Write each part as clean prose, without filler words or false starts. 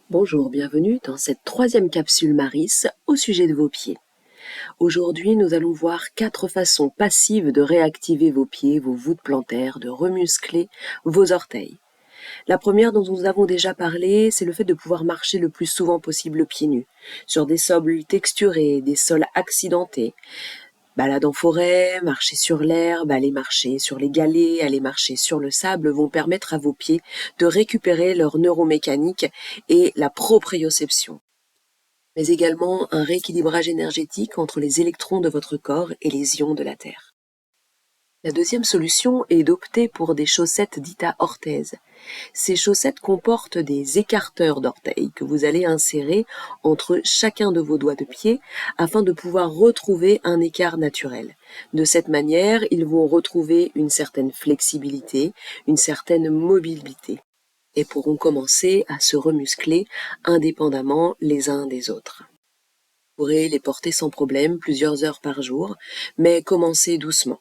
Bonjour, bienvenue dans cette troisième capsule Maris au sujet de vos pieds. Aujourd'hui, nous allons voir 4 façons passives de réactiver vos pieds, vos voûtes plantaires, de remuscler vos orteils. La première dont nous avons déjà parlé, c'est le fait de pouvoir marcher le plus souvent possible pieds nus, sur des sols texturés, des sols accidentés. Balade en forêt, marcher sur l'herbe, aller marcher sur les galets, aller marcher sur le sable vont permettre à vos pieds de récupérer leur neuromécanique et la proprioception, mais également un rééquilibrage énergétique entre les électrons de votre corps et les ions de la Terre. La deuxième solution est d'opter pour des chaussettes dites à orthèse. Ces chaussettes comportent des écarteurs d'orteils que vous allez insérer entre chacun de vos doigts de pied afin de pouvoir retrouver un écart naturel. De cette manière, ils vont retrouver une certaine flexibilité, une certaine mobilité et pourront commencer à se remuscler indépendamment les uns des autres. Vous pourrez les porter sans problème plusieurs heures par jour, mais commencez doucement.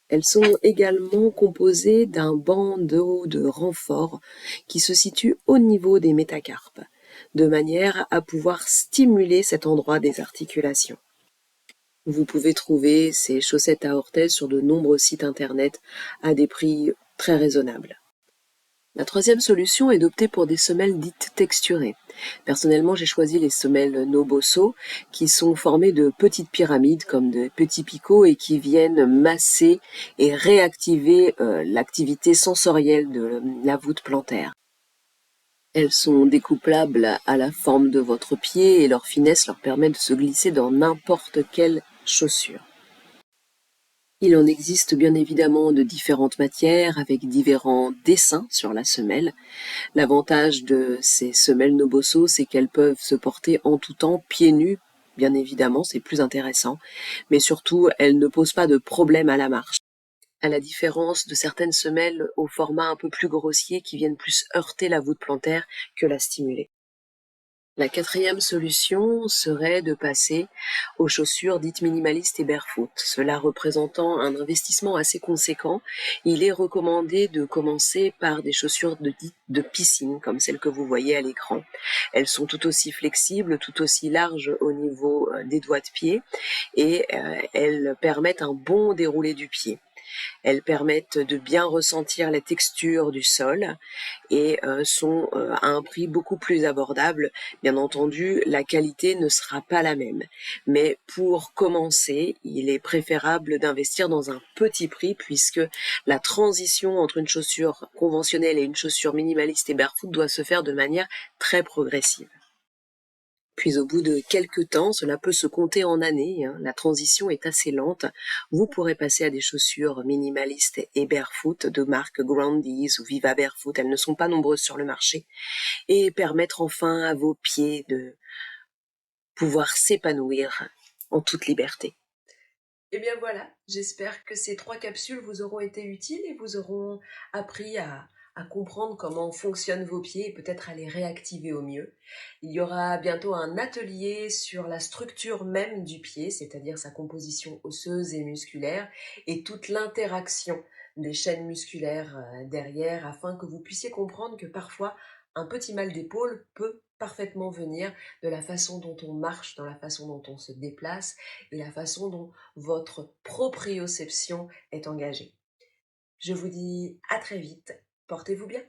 Elles sont également composées d'un bandeau de renfort qui se situe au niveau des métacarpes, de manière à pouvoir stimuler cet endroit des articulations. Vous pouvez trouver ces chaussettes à orthèse sur de nombreux sites internet à des prix très raisonnables. La troisième solution est d'opter pour des semelles dites texturées. Personnellement, j'ai choisi les semelles Nobosso qui sont formées de petites pyramides comme de petits picots et qui viennent masser et réactiver l'activité sensorielle de la voûte plantaire. Elles sont découplables à la forme de votre pied et leur finesse leur permet de se glisser dans n'importe quelle chaussure. Il en existe bien évidemment de différentes matières avec différents dessins sur la semelle. L'avantage de ces semelles Nobosso, c'est qu'elles peuvent se porter en tout temps, pieds nus, bien évidemment, c'est plus intéressant, mais surtout, elles ne posent pas de problème à la marche, à la différence de certaines semelles au format un peu plus grossier qui viennent plus heurter la voûte plantaire que la stimuler. La quatrième solution serait de passer aux chaussures dites minimalistes et barefoot. Cela représentant un investissement assez conséquent, il est recommandé de commencer par des chaussures de piscine, comme celles que vous voyez à l'écran. Elles sont tout aussi flexibles, tout aussi larges au niveau des doigts de pied et elles permettent un bon déroulé du pied. Elles permettent de bien ressentir la texture du sol et sont à un prix beaucoup plus abordable. Bien entendu, la qualité ne sera pas la même. Mais pour commencer, il est préférable d'investir dans un petit prix puisque la transition entre une chaussure conventionnelle et une chaussure minimaliste et barefoot doit se faire de manière très progressive. Puis au bout de quelques temps, cela peut se compter en années, la transition est assez lente, vous pourrez passer à des chaussures minimalistes et barefoot de marque Grandies ou Viva Barefoot, elles ne sont pas nombreuses sur le marché, et permettre enfin à vos pieds de pouvoir s'épanouir en toute liberté. Et bien voilà, j'espère que ces 3 capsules vous auront été utiles et vous auront appris à comprendre comment fonctionnent vos pieds et peut-être à les réactiver au mieux. Il y aura bientôt un atelier sur la structure même du pied, c'est-à-dire sa composition osseuse et musculaire et toute l'interaction des chaînes musculaires derrière afin que vous puissiez comprendre que parfois un petit mal d'épaule peut parfaitement venir de la façon dont on marche, dans la façon dont on se déplace et la façon dont votre proprioception est engagée. Je vous dis à très vite, portez-vous bien.